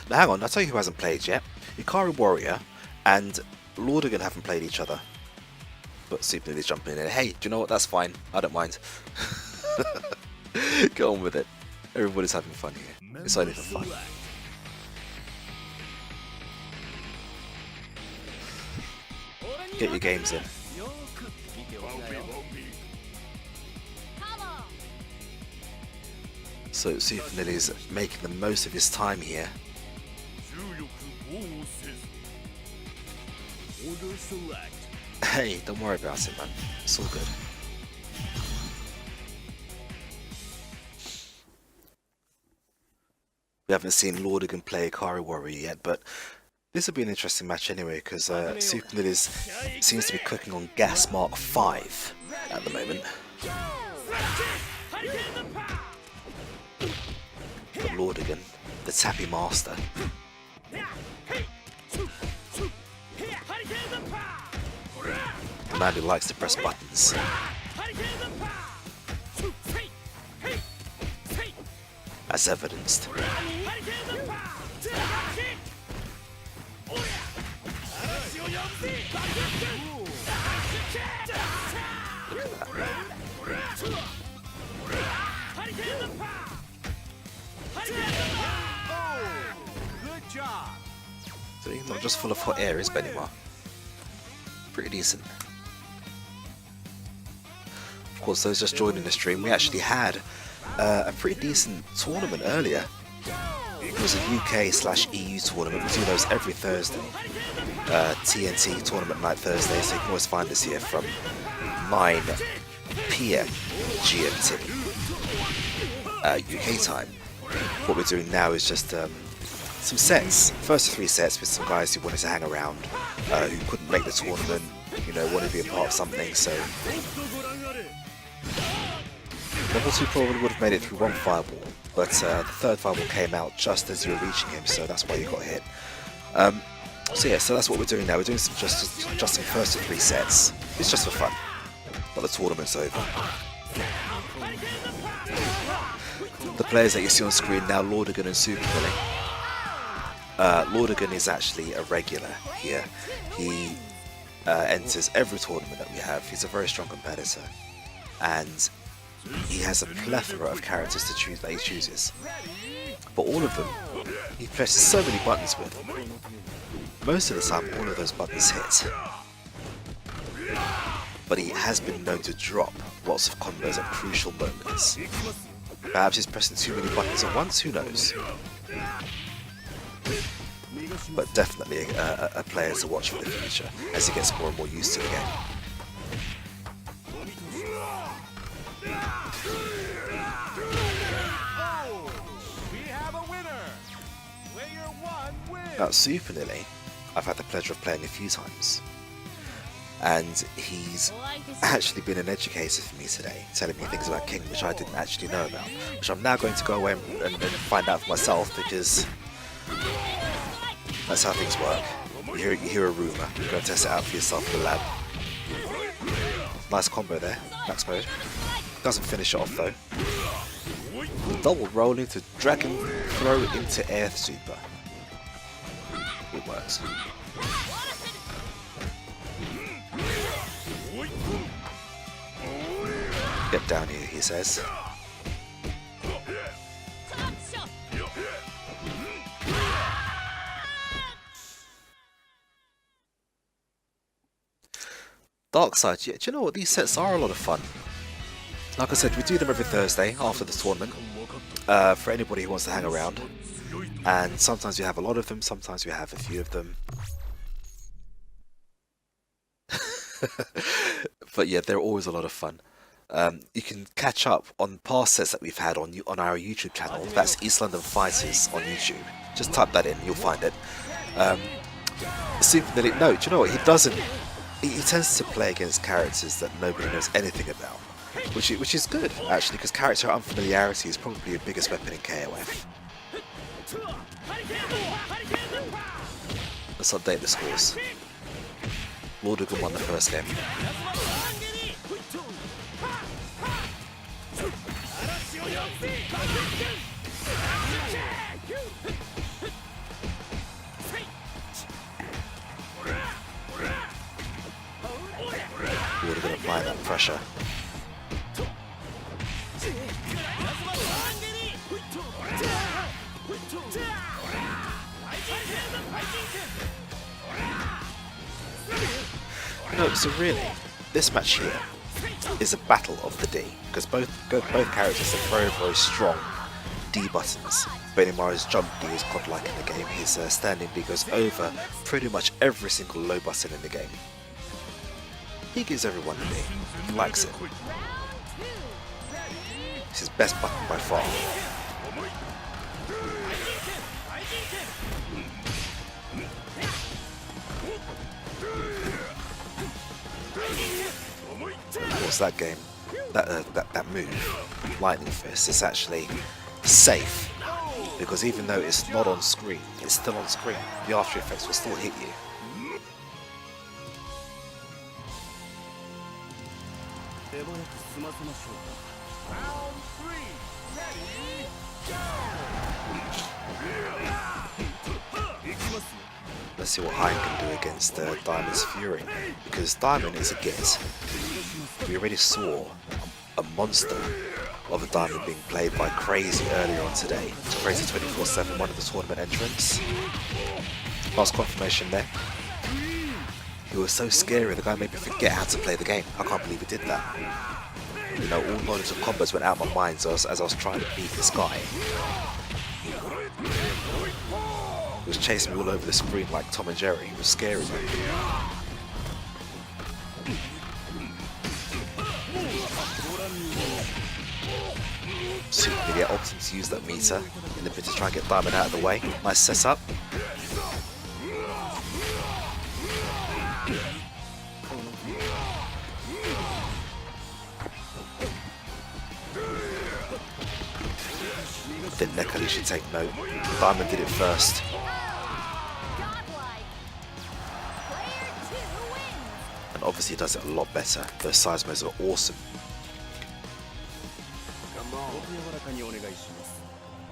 Now hang on, I'll tell you who hasn't played yet. Ikari Warrior and Lordigan haven't played each other. But Supernilly's jumping in. Hey, do you know what? That's fine. I don't mind. Get on with it. Everybody's having fun here. It's only for fun. Get your games in. So Supernilly's making the most of his time here. Hey, don't worry about it, man. It's all good. We haven't seen Lordigan play Ikari Warrior yet, but this will be an interesting match anyway, because Supernilly seems to be cooking on gas mark 5 at the moment. But Lordigan, the tappy master. The man who likes to press buttons. As evidenced. Look at that. So he's not just full of hot air, is Benimar? Pretty decent. Of course, those just joining the stream, we actually had a pretty decent tournament earlier. It was a UK/EU tournament. We do those every Thursday. TNT Tournament Night Thursday, so you can always find us here from 9 PM GMT UK time. What we're doing now is just some sets, first 3 sets with some guys who wanted to hang around, who couldn't make the tournament, you know, wanted to be a part of something, so Level 2 probably would have made it through 1 fireball, but the 3rd fireball came out just as you were reaching him, so that's why you got hit. So yeah, so that's what we're doing now. We're doing just some first of 3 sets. It's just for fun, but the tournament's over. The players that you see on screen now, Lordigan and Supernilly. Lordigan is actually a regular here. He enters every tournament that we have. He's a very strong competitor, and he has a plethora of characters to choose that he chooses. But all of them, he presses so many buttons with. Most of the time, all of those buttons hit. But he has been known to drop lots of combos at crucial moments. Perhaps he's pressing too many buttons at once, who knows? But definitely a player to watch for the future as he gets more and more used to the game. Now, Supernilly, I've had the pleasure of playing a few times, and he's actually been an educator for me today, telling me things about King which I didn't actually know about, which I'm now going to go away and find out for myself, because that's how things work. You hear a rumour, you're going to test it out for yourself in the lab. Nice combo there, max mode. Doesn't finish it off though. Double roll into dragon throw into air super. It works. Get down here, he says. Dark Side, yeah, do you know what? These sets are a lot of fun. Like I said, we do them every Thursday after the tournament, for anybody who wants to hang around. And sometimes we have a lot of them, sometimes we have a few of them. But yeah, they're always a lot of fun. You can catch up on past sets that we've had on our YouTube channel. That's East London Fighters on YouTube. Just type that in, you'll find it. Supernilly, no, do you know what? He doesn't. He tends to play against characters that nobody knows anything about, which is good actually, because character unfamiliarity is probably your biggest weapon in KOF. Let's update the scores. Lordigan won the first game. pressure. No, so really, this match here is a battle of the D, because both characters have very, very strong D buttons. Benimaru's jump D is godlike in the game. His standing B goes over pretty much every single low button in the game. He gives everyone a D. He likes it. It's his best button by far. Of course, that game, that move, Lightning Fist, is actually safe, because even though it's not on screen, it's still on screen. The after effects will still hit you. Let's see what Hein can do against Diamond's Fury, because Diamond is a git. We already saw a monster of a Diamond being played by Crazy earlier on today. Crazy 24/7, one of the tournament entrants. Last confirmation there. He was so scary, the guy made me forget how to play the game. I can't believe he did that. You know, all knowledge of combos went out of my mind as I was trying to beat this guy. He was chasing me all over the screen like Tom and Jerry. He was scary, man. So you get opting to use that meter in the bit to try and get Diamond out of the way. Nice setup. I think Nekali should take note. Diamond did it first. And obviously he does it a lot better. Those seismos are awesome.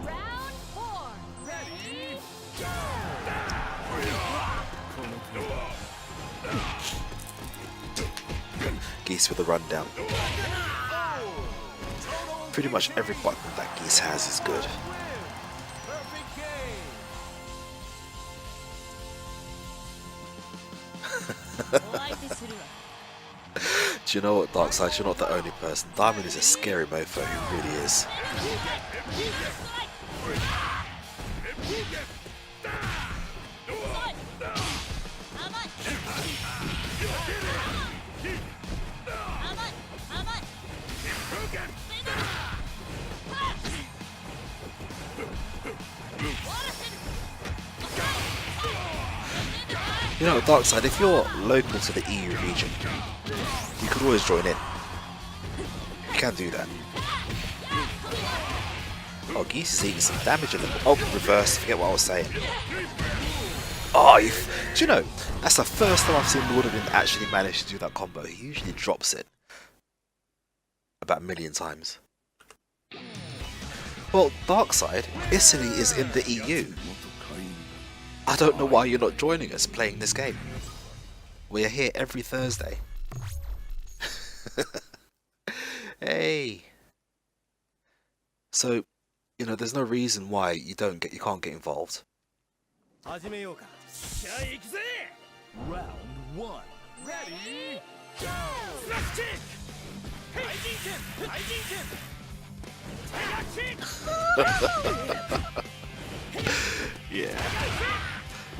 Round 4. Ready, Geese with a rundown. Pretty much every button that Geese has is good. Do you know what, Darkseid? You're not the only person. Diamond is a scary mofo, he really is. You know, Darkseid, if you're local to the EU region, you could always join in. You can do that. Oh, Geese is eating some damage in them. Oh, reverse, forget what I was saying. Oh, do you know, that's the first time I've seen Lordigan actually manage to do that combo. He usually drops it about a million times. Well, Darkseid, Italy is in the EU. I don't know why you're not joining us playing this game. We are here every Thursday. Hey. So, you know, there's no reason why you can't get involved. Round 1. Ready, go! Slash kick! Yeah.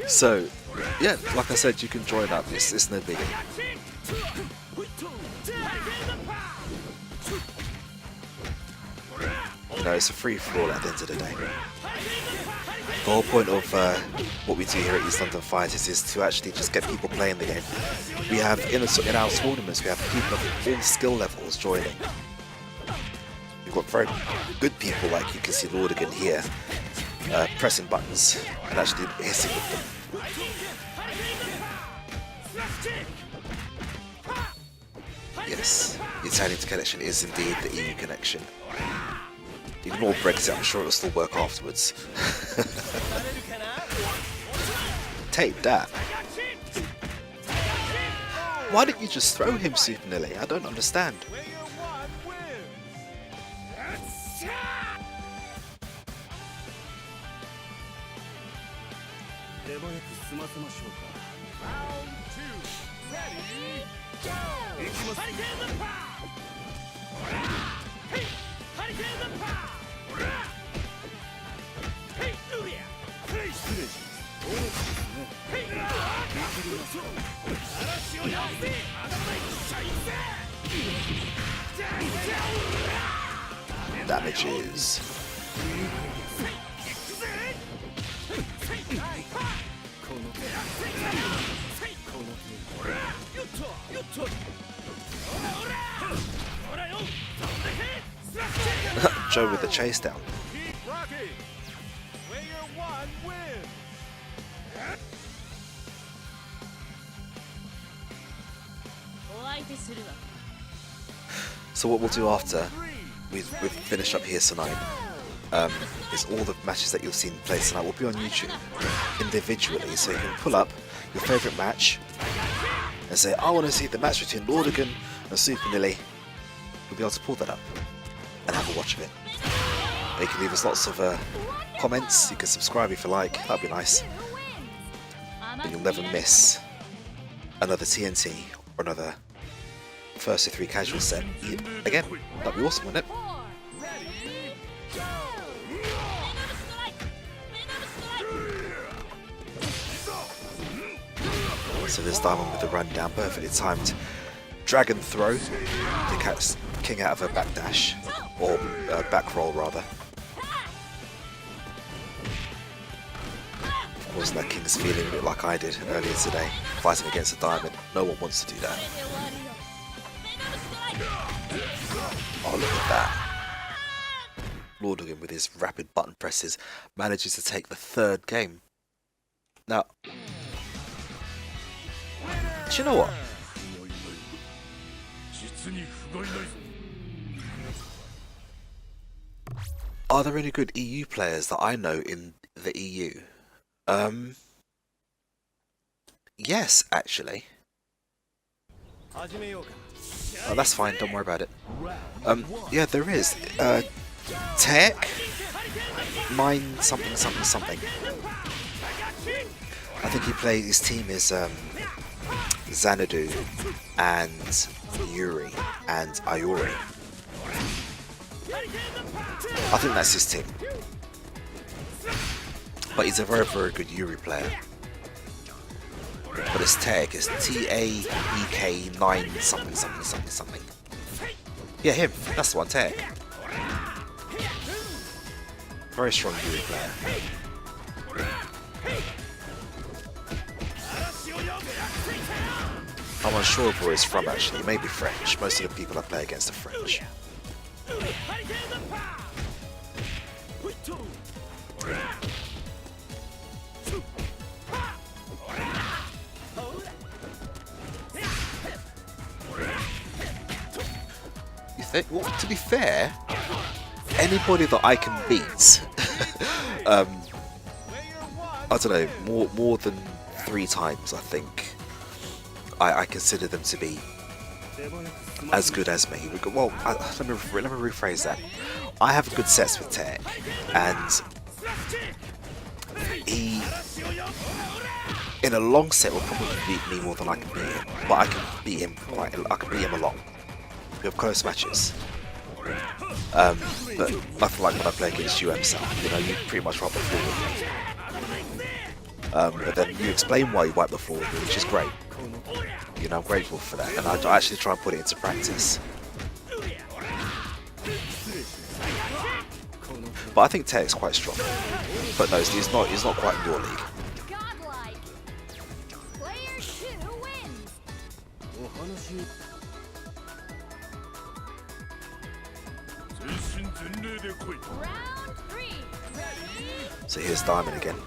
So, yeah, like I said, you can join up. It's no biggie. You know, it's a free-for-all at the end of the day. The whole point of what we do here at East London Fighters is to actually just get people playing the game. We have, in our tournaments, we have people of all skill levels joining. We've got very good people, like you can see Lordigan here, pressing buttons and actually hissing with them. Yes, the Italian connection is indeed the EU connection. Ignore Brexit, I'm sure it'll still work afterwards. Take that. Why didn't you just throw him, Supernilly? I don't understand. Player one wins. Round two. Ready, go! Hurricane power! Hey! Hurricane power! Hey, Luria! Hey, Hey! Arashi o yase! Shaise! Damages. Joe with the chase down. Keep rocking! Player one wins! So what we'll do after we've finished up here tonight is all the matches that you've seen played tonight will be on YouTube individually, so you can pull up your favourite match and say, I want to see the match between Lordigan and Supernilly. You'll be able to pull that up and have a watch of it. You can leave us lots of comments, you can subscribe if you like, that'd be nice. And you'll never miss another TNT or another first to 3 casual set again. That'd be awesome, wouldn't it? So this diamond with the run down, perfectly timed dragon throw to catch King out of a backdash, or back roll rather. Of course that King's feeling a bit like I did earlier today, fighting against a diamond. No one wants to do that. Oh, look at that. Lordigan with his rapid button presses manages to take the 3rd game. Now, do you know what? Are there any good EU players that I know in the EU? Yes, actually. Oh, that's fine, don't worry about it. Yeah, there is. Tech, Mine something something something. I think he plays, his team is Xanadu and Yuri and Ayori. I think that's his team. But he's a very, very good Yuri player. But his tag is TAEK 9 something something something something. Yeah, him. That's the one, tag. Very strong Yuri player. I'm unsure of where he's from actually. He may be French. Most of the people I play against are French. You think? Well, to be fair, anybody that I can beat, I don't know, more than 3 times, I think. I consider them to be as good as me. Well, let me rephrase that. I have good sets with Tech, and he, in a long set, will probably beat me more than I can beat him. But I can beat him I can beat him a lot. We have close matches. But nothing like when I play against you, himself. You know, you pretty much wipe the floor with me. But then you explain why you wipe the floor with me, which is great. You know, I'm grateful for that, and I actually try and put it into practice. But I think Tech's quite strong. But no, he's not quite in your league. Godlike. Player 2 wins. Round 3. Ready? So here's Diamond again.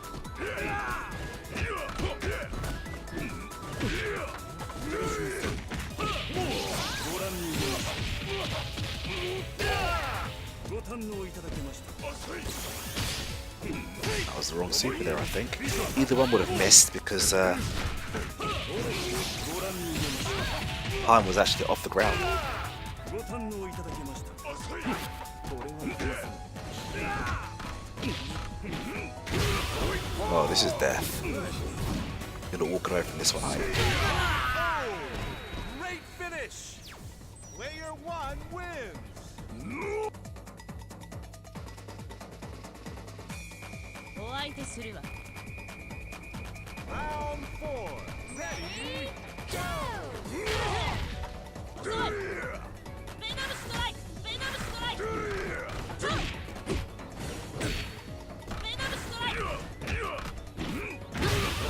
That was the wrong super there, I think. Either one would have missed because Han was actually off the ground. ご堪能いただきましたこれはですね Oh, this is death. Gonna walk away from this one. Great finish! Player 1 wins! Round 4. Ready,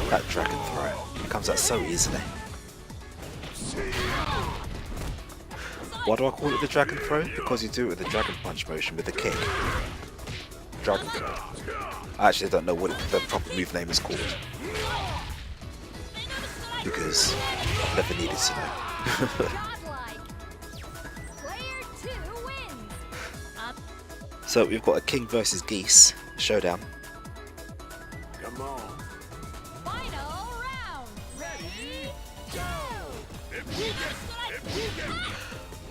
That dragon throw. It comes out so easily. Why do I call it the dragon throw? Because you do it with the dragon punch motion with the kick. Dragon throw. I actually don't know what the proper move name is called. Because I've never needed to know. Godlike. Player 2 wins. So we've got a king versus geese showdown. come on. Final round. Ready, go!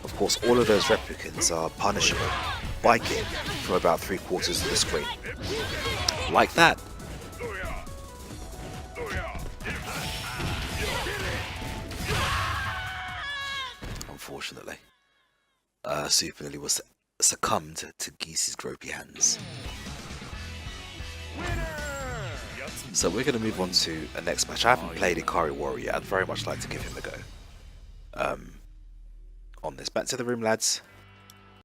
Of course, all of those replicants are punishable by kick from about 3/4 of the screen. Like that. Unfortunately, Supernilly was succumbed to Geese's gropey hands. So we're going to move on to a next match. I haven't played Ikari Warrior yet. I'd very much like to give him a go. On this. Back to the room, lads.